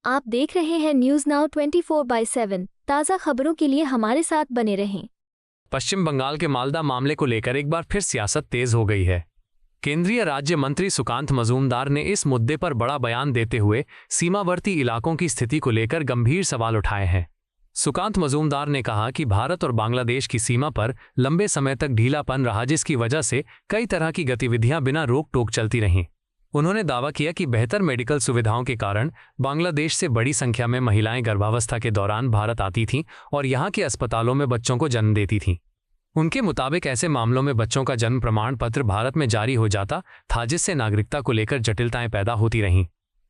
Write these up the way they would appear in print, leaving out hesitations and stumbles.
आप देख रहे हैं न्यूज नाउ 24/7। ताज़ा खबरों के लिए हमारे साथ बने रहें। पश्चिम बंगाल के मालदा मामले को लेकर एक बार फिर सियासत तेज हो गई है। केंद्रीय राज्य मंत्री सुकांत मजूमदार ने इस मुद्दे पर बड़ा बयान देते हुए सीमावर्ती इलाकों की स्थिति को लेकर गंभीर सवाल उठाए हैं। सुकांत मजूमदार ने कहा कि भारत और बांग्लादेश की सीमा पर लंबे समय तक ढीलापन रहा, जिसकी वजह से कई तरह की गतिविधियां बिना रोक टोक चलती रहीं। उन्होंने दावा किया कि बेहतर मेडिकल सुविधाओं के कारण बांग्लादेश से बड़ी संख्या में महिलाएं गर्भावस्था के दौरान भारत आती थीं और यहां के अस्पतालों में बच्चों को जन्म देती थीं। उनके मुताबिक ऐसे मामलों में बच्चों का जन्म प्रमाण पत्र भारत में जारी हो जाता था, जिससे नागरिकता को लेकर जटिलताएं पैदा होती रहीं।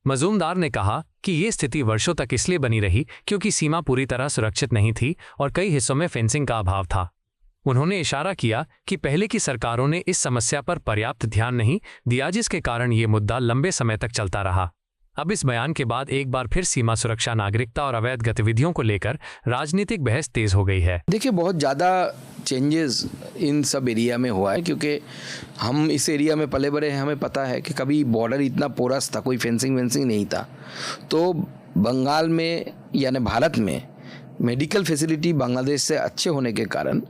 मजूमदार ने कहा कि ये स्थिति वर्षों तक इसलिए बनी रही क्योंकि सीमा पूरी तरह सुरक्षित नहीं थी और कई हिस्सों में फेंसिंग का अभाव था। उन्होंने इशारा किया कि पहले की सरकारों ने इस समस्या पर पर्याप्त ध्यान नहीं दिया, जिसके कारण ये मुद्दा लंबे समय तक चलता रहा। अब इस बयान के बाद एक बार फिर सीमा सुरक्षा, नागरिकता और अवैध गतिविधियों को लेकर राजनीतिक बहस तेज हो गई है। देखिए, बहुत ज़्यादा चेंजेस इन सब एरिया में हुआ है क्योंकि हम इस एरिया में पले बड़े हैं। हमें पता है कि कभी बॉर्डर इतना पोरस था, कोई फेंसिंग वेंसिंग नहीं था। तो बंगाल में यानी भारत में मेडिकल फैसिलिटी बांग्लादेश से अच्छे होने के कारण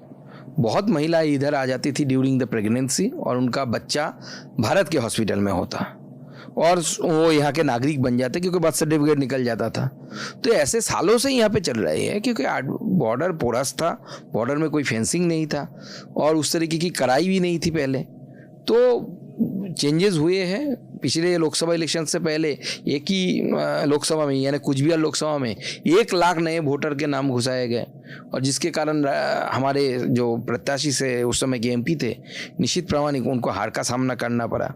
बहुत महिलाएं इधर आ जाती थी ड्यूरिंग द प्रेगनेंसी और उनका बच्चा भारत के हॉस्पिटल में होता और वो यहाँ के नागरिक बन जाते क्योंकि बर्थ सर्टिफिकेट निकल जाता था। तो ऐसे सालों से यहाँ पे चल रहे हैं क्योंकि बॉर्डर पोरस था, बॉर्डर में कोई फेंसिंग नहीं था और उस तरीके की कड़ाई भी नहीं थी पहले। तो चेंजेस हुए हैं। पिछले लोकसभा इलेक्शन से पहले एक ही लोकसभा में यानी कुचबिहार लोकसभा में 1 लाख नए वोटर के नाम घुसाए गए और जिसके कारण हमारे जो प्रत्याशी से उस समय के एमपी थे निश्चित प्रामाणिक, उनको हार का सामना करना पड़ा।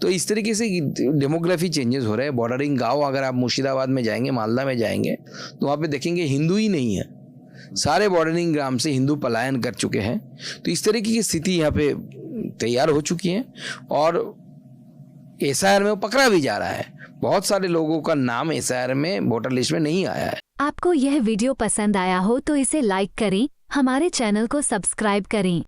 तो इस तरीके से डेमोग्राफी चेंजेस हो रहे हैं। बॉर्डरिंग गाँव अगर आप मुर्शिदाबाद में जाएंगे, मालदा में जाएंगे तो वहाँ पे देखेंगे हिंदू ही नहीं है, सारे बॉर्डरिंग ग्राम से हिंदू पलायन कर चुके हैं। तो इस तरीके की स्थिति यहाँ पे तैयार हो चुकी है और एसआईआर में वो पकड़ा भी जा रहा है। बहुत सारे लोगों का नाम एसआईआर में वोटर लिस्ट में नहीं आया है। आपको यह वीडियो पसंद आया हो तो इसे लाइक करें, हमारे चैनल को सब्सक्राइब करें।